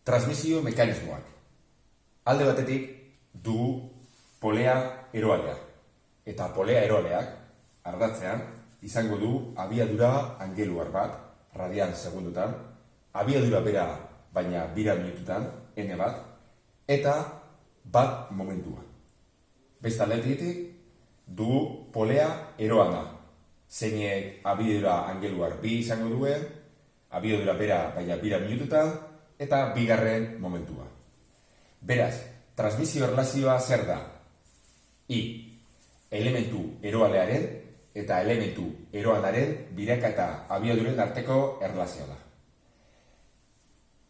Transmisio mekanismoak. Alde batetik dugu polea eroalea. Eta polea eroaleak ardatzean izango du abiadura angeluar bat, radian segundutan, abiadura bera baina bira minututan, n bat, eta bat momentua. Beste aldetik dugu polea eroana. Zeinek abiadura angeluar bi izango duen, abiadura bera baina bira minututan, eta bigarren momentua. Beraz, transmisio erlazioa zer da? Elementu eroalearen eta elementu eroanaren biraketa abiaduren arteko erlazioa da.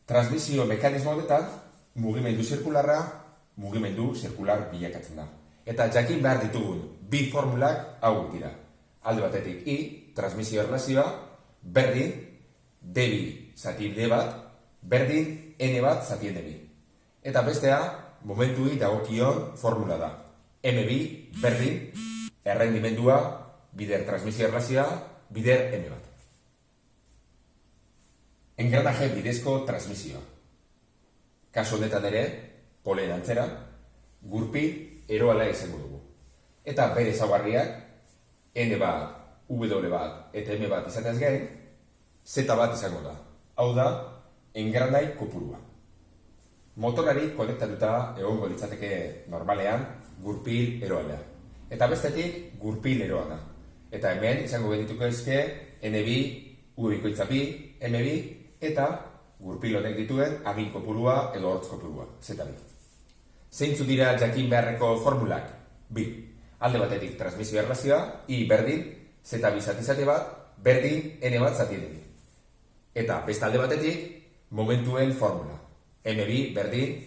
Transmisio mekanismo honetan, mugimendu zirkularra, mugimendu zirkular bilakatzen da. Eta jakin behar ditugun bi formulak hauek dira. Alde batetik transmisio erlazioa, berdin, D2 zati D bat, berdin N bat zati N2. Eta bestea, momentui dagokion formula da. M2 berdin, errendimendua, bider transmisio erlazioa, bider N bat. Engranaje bidezko transmisioa. Kasu honetan ere, poleen antzera, gurpil eroala izango dugu. Eta bere ezaugarriak, N bat, W bat eta M bat izatez gain, Z bat izango da. Hau da, engranai kopurua. Motorari konektatuta egongo litzateke normalean gurpil eroalea. Eta bestetik gurpil eroana. Eta hemen izango genituko ezke N2, U bikoitza bi, M2 eta gurpil honek dituen agin kopurua edo hortz kopurua, Z2. Zeintzu dira jakin beharreko formulak? Bi. Alde batetik transmisio erlazioa, I berdin, Z2 zati bat, berdin N bat zati N2. Eta beste alde batetik momentuen formula. M2 berdin,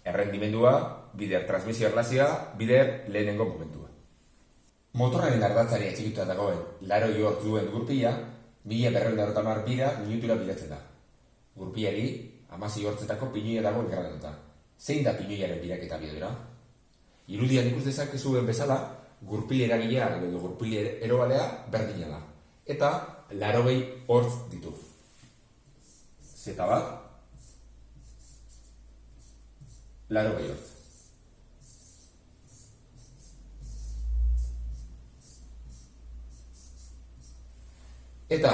errendimendua, bider transmisio erlazioa, bider lehenengo momentua. Motorraren ardatzari atxikituta dagoen 80 hortz duen gurpila, 1250 bira minutura bilatzen da. Gurpilari 16 hortzetako pinuia dago engranatuta. Zein da pinuiaren biraketa abiadura? Irudian ikus dezakezuen bezala, gurpil eragilea edo gurpil eroalea berdina da. Eta 80 hortz ditu. Z bat, 80 hortz. Eta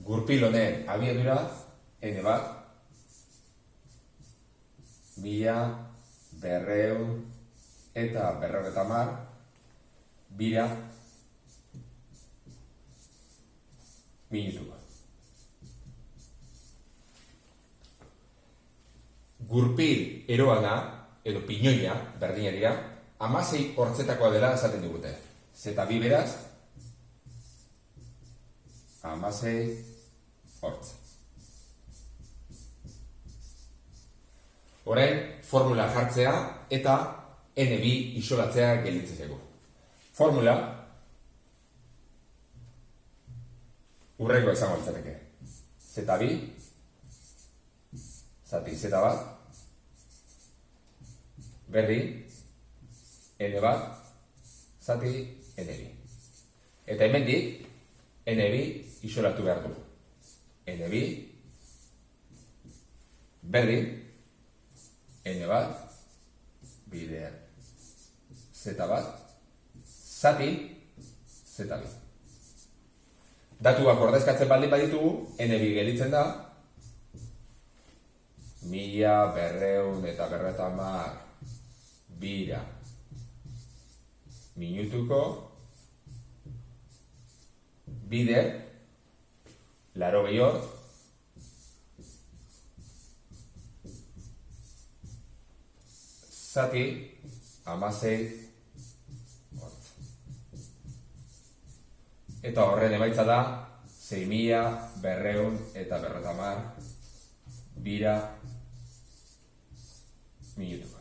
gurpil honen abiadura N bat, 1200 eta 250 bira minutua. Gurpil eroana edo pinoia berdina dira 16 hortzetakoa dela esaten digute. Z2 beraz 16 hortz. Orain, formula jartzea eta N2 isolatzea gelditzen zaigu. Formula urrengo izango litzateke. Z2 zati Z bat berdin N bat zati N2. Eta hemendik N2 isolatu behar du. N2 berdin N bat bider Z bat zati Z2. Datuak ordezkatzen baldin baditugu, N2 gelditzen da 1200 eta 250 bira minutuko bider 80 hortz zati 16 hortz. Eta horren emaitza da 6200 eta 250 bira minutuko.